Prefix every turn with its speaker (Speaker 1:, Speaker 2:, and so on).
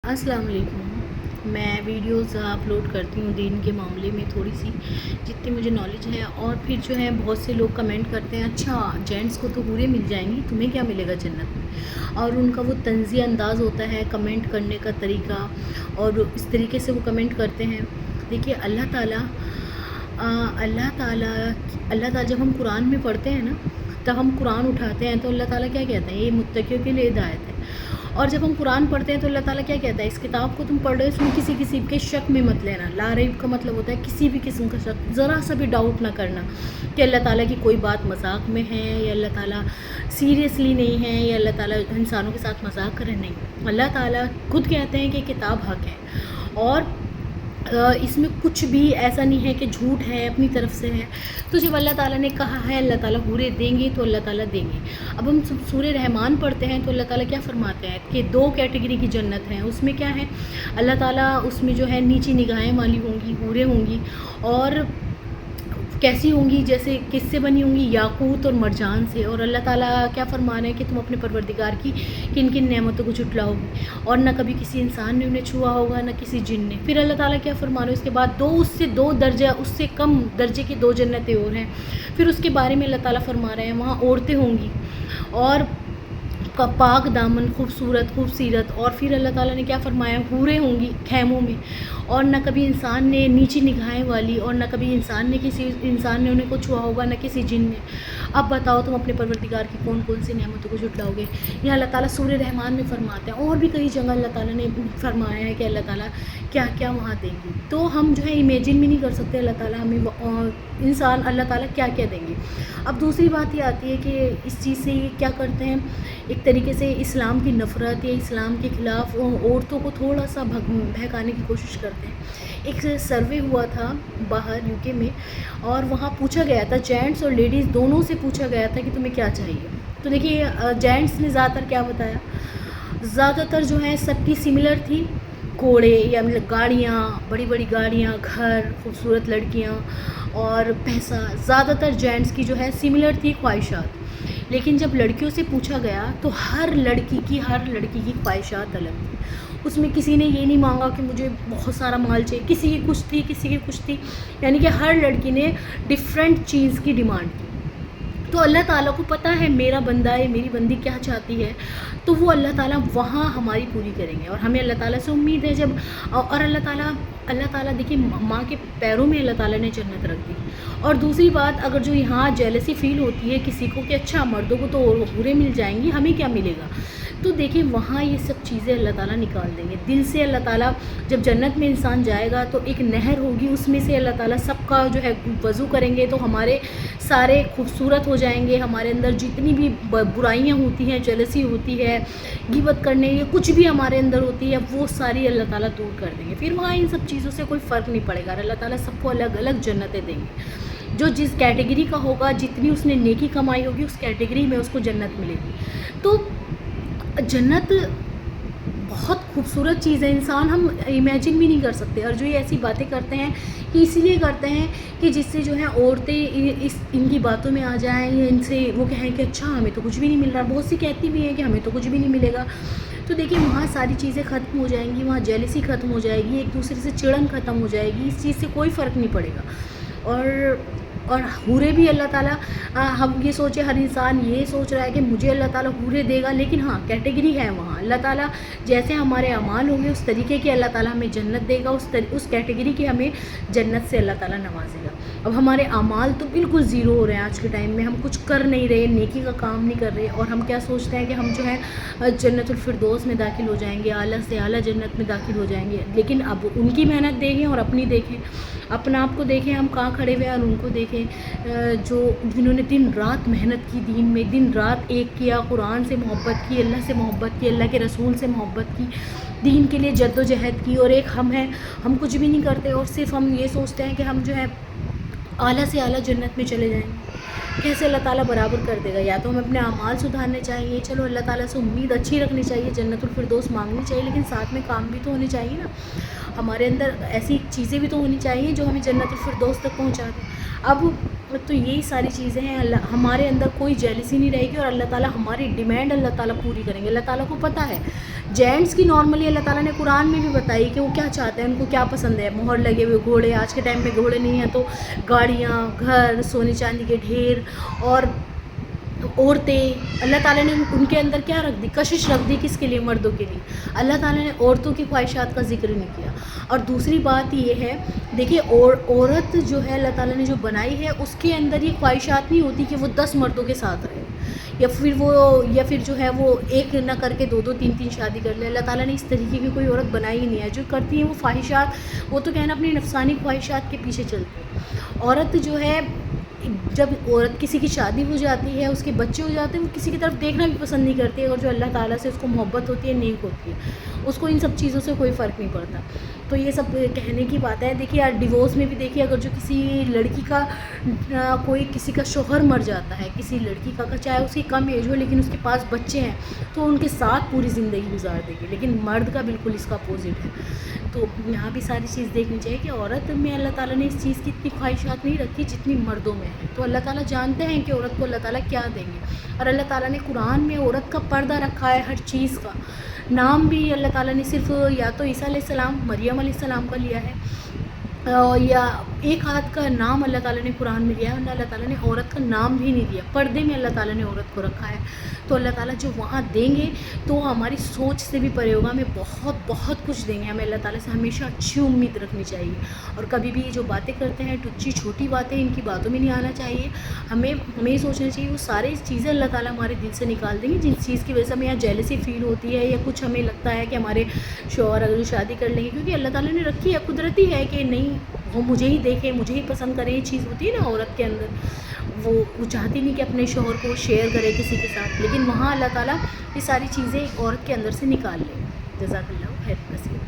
Speaker 1: अस्सलाम वालेकुम। मैं वीडियोस अपलोड करती हूँ दीन के मामले में, थोड़ी सी जितनी मुझे नॉलेज है। और फिर जो है बहुत से लोग कमेंट करते हैं, अच्छा जेंट्स को तो हूरें मिल जाएंगी, तुम्हें क्या मिलेगा जन्नत में। और उनका वो तंज़िया अंदाज़ होता है कमेंट करने का तरीका, और इस तरीके से वो कमेंट करते हैं। देखिए अल्लाह ताला जब हम कुरान में पढ़ते हैं ना, तब हम कुरान उठाते हैं तो अल्लाह ताला क्या कहते हैं, ये मुत्तकियों के लिए हिदायत है। और जब हम कुरान पढ़ते हैं तो अल्लाह ताला क्या कहता है, इस किताब को तुम पढ़ रहे हो, इसमें किसी किस्म के शक में मत लेना। ला रैब का मतलब होता है किसी भी किस्म का शक, ज़रा सा भी डाउट ना करना कि अल्लाह ताला की कोई बात मजाक में है या अल्लाह ताला सीरियसली नहीं है या अल्लाह ताला इंसानों के साथ मजाक कर रहे, नहीं। अल्लाह ताला खुद कहते हैं कि किताब हक है और इसमें कुछ भी ऐसा नहीं है कि झूठ है अपनी तरफ से है। तो जब अल्लाह ताला ने कहा है अल्लाह ताला हूरें देंगे तो अल्लाह ताला देंगे। अब हम सूरह रहमान पढ़ते हैं तो अल्लाह ताला क्या फरमाते हैं कि 2 कैटेगरी की जन्नत है। उसमें क्या है, अल्लाह ताला उसमें जो है नीची निगाहें वाली होंगी, हूरें होंगी। और कैसी होंगी, जैसे किससे बनी होंगी, याकूत और मरजान से। और अल्लाह ताला क्या फरमा रहे हैं कि तुम अपने परवरदिगार की किन किन नेमतों को झुटलाओगी, और ना कभी किसी इंसान ने उन्हें छुआ होगा ना किसी जिन ने। फिर अल्लाह ताला क्या फरमा रहे हैं, उसके बाद उससे 2 दर्जा, उससे कम दर्जे की 2 जन्नतें और हैं। फिर उसके बारे में अल्लाह ताला फरमा रहे हैं वहाँ औरतें होंगी और पाक दामन, खूबसूरत खूबसीरत। और फिर अल्लाह ताला ने क्या फरमाया, हूरें होंगी खैमों में, और ना कभी इंसान ने नीची निगाहें वाली, और ना कभी किसी इंसान ने उन्हें को छुआ होगा ना किसी जिन ने। अब बताओ तुम अपने परवरदिगार की कौन कौन सी नेमतों को झुटलाओगे। यह अल्लाह ताला सूरह रहमान में फरमाते हैं, और भी कई जगह अल्लाह ताला ने फरमाया है कि अल्लाह ताला क्या क्या वहाँ देंगे। तो हम जो है इमेजिन भी नहीं कर सकते अल्लाह ताला हमें इंसान अल्लाह ताला क्या क्या देंगे। अब दूसरी बात ये आती है कि इस चीज़ से ये क्या करते हैं, एक तरीके से इस्लाम की नफ़रत या इस्लाम के ख़िलाफ़ औरतों को थोड़ा सा बहकाने की कोशिश करते हैं। एक सर्वे हुआ था बाहर यूके में, और वहाँ पूछा गया था, जेंट्स और लेडीज़ दोनों से पूछा गया था कि तुम्हें क्या चाहिए। तो देखिए जेंट्स ने ज़्यादातर क्या बताया, ज़्यादातर जो है सबकी सिमिलर थी, घोड़े या मतलब गाड़ियाँ, बड़ी बड़ी गाड़ियाँ, घर, खूबसूरत लड़कियाँ और पैसा। ज़्यादातर जेंट्स की जो है सिमिलर थी ख्वाहिशात। लेकिन जब लड़कियों से पूछा गया तो हर लड़की की ख्वाहिशात अलग थी। उसमें किसी ने ये नहीं मांगा कि मुझे बहुत सारा माल चाहिए, किसी की कुछ थी, किसी की कुछ थी। यानी कि हर लड़की ने डिफरेंट चीज़ की डिमांड की। तो अल्लाह ताला को पता है मेरा बंदा है, मेरी बंदी क्या चाहती है, तो वो अल्लाह ताला वहाँ हमारी पूरी करेंगे। और हमें अल्लाह ताला से उम्मीद है जब, और अल्लाह ताला देखिए माँ के पैरों में अल्लाह ताला ने जन्नत रख दी। और दूसरी बात, अगर जो यहाँ जेलसी फील होती है किसी को कि अच्छा मर्दों को तो हूरें मिल जाएंगी, हमें क्या मिलेगा, तो देखिए वहाँ ये सब चीज़ें अल्लाह ताला निकाल देंगे दिल से। अल्लाह ताला जब जन्नत में इंसान जाएगा तो एक नहर होगी, उसमें से अल्लाह ताला सबका जो है वज़ू करेंगे तो हमारे सारे खूबसूरत हो जाएंगे। हमारे अंदर जितनी भी बुराइयाँ होती हैं, जेलसी होती है, गिबत करने, ये कुछ भी हमारे अंदर होती है, वो सारी अल्लाह ताला दूर कर देंगे। फिर वहाँ इन सब चीज़ों से कोई फ़र्क नहीं पड़ेगा। अल्लाह ताला सबको अलग अलग जन्नतें देंगे। जो जिस कैटेगरी का होगा, जितनी उसने नेकी कमाई होगी, उस कैटेगरी में उसको जन्नत मिलेगी। तो जन्नत बहुत खूबसूरत चीज़ है, इंसान हम इमेजिन भी नहीं कर सकते। और जो ये ऐसी बातें करते हैं कि इसीलिए करते हैं कि जिससे जो है औरतें इनकी बातों में आ जाएं, या इनसे वो कहें कि अच्छा हमें तो कुछ भी नहीं मिल रहा। बहुत सी कहती भी हैं कि हमें तो कुछ भी नहीं मिलेगा। तो देखिए वहाँ सारी चीज़ें ख़त्म हो जाएंगी, वहाँ जेलसी ख़त्म हो जाएगी, एक दूसरे से चिड़न ख़त्म हो जाएगी। इस चीज़ से कोई फ़र्क नहीं पड़ेगा। और हूरें भी अल्लाह ताला, हम ये सोचे, हर इंसान ये सोच रहा है कि मुझे अल्लाह ताला हूरें देगा, लेकिन हाँ कैटेगरी है वहाँ। अल्लाह ताला जैसे हमारे अमाल होंगे उस तरीके की अल्लाह ताला हमें जन्नत देगा, उस कैटेगरी की हमें जन्नत से अल्लाह ताला नवाजेगा। अब हमारे अमाल तो बिल्कुल ज़ीरो हो रहे हैं आज के टाइम में, हम कुछ कर नहीं रहे, नेकी का काम नहीं कर रहे, और हम क्या सोचते हैं कि हम जो है जन्नतुल फिरदौस में दाखिल हो जाएंगे, आला से आला जन्नत में दाखिल हो जाएंगे। लेकिन अब उनकी मेहनत देखें और अपनी देखें, अपना आप को देखें हम कहाँ खड़े हुए हैं, और उनको देखें जिन्होंने दिन रात मेहनत की, दीन में दिन रात एक किया, कुरान से मोहब्बत की, अल्लाह से मोहब्बत की, अल्लाह के रसूल से मोहब्बत की, दीन के लिए जद्दोजहद की। और एक हम हैं, हम कुछ भी नहीं करते और सिर्फ हम ये सोचते हैं कि हम जो है आला से आला जन्नत में चले जाएंगे। कैसे अल्लाह ताला बराबर कर देगा। या तो हमें अपने अमाल सुधारने चाहिए, चलो अल्लाह ताला से उम्मीद अच्छी रखनी चाहिए, जन्नतुल फिरदौस मांगनी चाहिए, लेकिन साथ में काम भी तो होने चाहिए ना। हमारे अंदर ऐसी चीज़ें भी तो होनी चाहिए जो हमें जन्नतुल फिरदौस तक पहुँचा दें। अब تو یہی ساری چیزیں ہیں. اللہ ہمارے اندر کوئی جیلسی نہیں رہے گی اور اللہ تعالیٰ ہماری ڈیمانڈ اللہ تعالیٰ پوری کریں گے. اللہ تعالیٰ کو پتہ ہے جینٹس کی نارملی اللہ تعالیٰ نے قرآن میں بھی بتائی کہ وہ کیا چاہتے ہیں, ان کو کیا پسند ہے. مہر لگے ہوئے گھوڑے, آج کے ٹائم میں گھوڑے نہیں ہیں تو گاڑیاں, گھر, سونے چاندی کے ڈھیر, اور عورتیں. اللہ تعالیٰ نے ان کے اندر کیا رکھ دی, کشش رکھ دی. کس کے لیے؟ مردوں کے لیے. اللہ تعالیٰ نے عورتوں کی خواہشات کا ذکر نہیں کیا. اور دوسری بات یہ ہے, دیکھیے عورت جو ہے اللہ تعالیٰ نے جو بنائی ہے اس کے اندر یہ خواہشات نہیں ہوتی کہ وہ 10 مردوں کے ساتھ رہے, یا پھر جو ہے وہ ایک نہ کر کے 2 3 شادی کر لے. اللہ تعالیٰ نے اس طریقے کی کوئی عورت بنائی ہی نہیں ہے. جو کرتی ہیں وہ خواہشات, وہ تو کہنا اپنی نفسانی خواہشات کے پیچھے چلتی ہے. عورت جو ہے, جب عورت کسی کی شادی ہو جاتی ہے, اس کے بچے ہو جاتے ہیں, وہ کسی کی طرف دیکھنا بھی پسند نہیں کرتی ہے. اور جو اللہ تعالیٰ سے اس کو محبت ہوتی ہے, نیک ہوتی ہے, اس کو ان سب چیزوں سے کوئی فرق نہیں پڑتا. تو یہ سب کہنے کی بات ہے. دیکھیے یار ڈیورس میں بھی دیکھیے, اگر جو کسی لڑکی کا کسی کا شوہر مر جاتا ہے, کسی لڑکی کا, چاہے اس کی کم ایج ہو لیکن اس کے پاس بچے ہیں, تو ان کے ساتھ پوری زندگی گزار دے گی. لیکن مرد کا بالکل اس کا اپوزٹ ہے. تو یہاں بھی ساری چیز دیکھنی چاہیے کہ عورت میں اللہ تعالیٰ نے اس چیز کی اتنی خواہشات نہیں رکھی جتنی مردوں میں ہے. تو اللہ تعالیٰ جانتے ہیں کہ عورت کو اللہ تعالیٰ کیا دیں گے. اور اللہ تعالیٰ نے قرآن میں عورت کا پردہ رکھا ہے, ہر چیز کا نام بھی اللہ تعالیٰ نے صرف یا تو عیسیٰ علیہ السلام, مریم علیہ السلام کا لیا ہے, یا ایک ہاتھ کا نام اللہ تعالیٰ نے قرآن میں لیا ہے. اور اللہ تعالیٰ نے عورت کا نام بھی نہیں دیا, پردے میں اللہ تعالیٰ نے عورت کو رکھا ہے. تو اللہ تعالیٰ جو وہاں دیں گے تو ہماری سوچ سے بھی پرے ہوگا. ہمیں بہت بہت کچھ دیں گے. ہمیں اللہ تعالیٰ سے ہمیشہ اچھی امید رکھنی چاہیے. اور کبھی بھی جو باتیں کرتے ہیں ٹچی چھوٹی باتیں, ان کی باتوں میں نہیں آنا چاہیے. ہمیں یہ سوچنا چاہیے وہ ساری چیزیں اللہ تعالیٰ ہمارے دل سے نکال دیں گے, جن چیز کی وجہ سے ہمیں یہاں جیلسی فیل ہوتی ہے, یا کچھ ہمیں لگتا ہے کہ ہمارے شوہر اگر شادی کر لیں گے, کیونکہ اللہ تعالیٰ نے رکھی ہے, قدرتی ہے کہ نہیں وہ مجھے ہی دیکھیں, مجھے ہی پسند کریں. یہ چیز ہوتی ہے نا عورت کے اندر, وہ چاہتی نہیں کہ اپنے شوہر کو شیئر کرے کسی کے ساتھ, لیکن وہاں اللہ تعالیٰ یہ ساری چیزیں ایک عورت کے اندر سے نکال لے. جزاک اللہ خیر کثیر.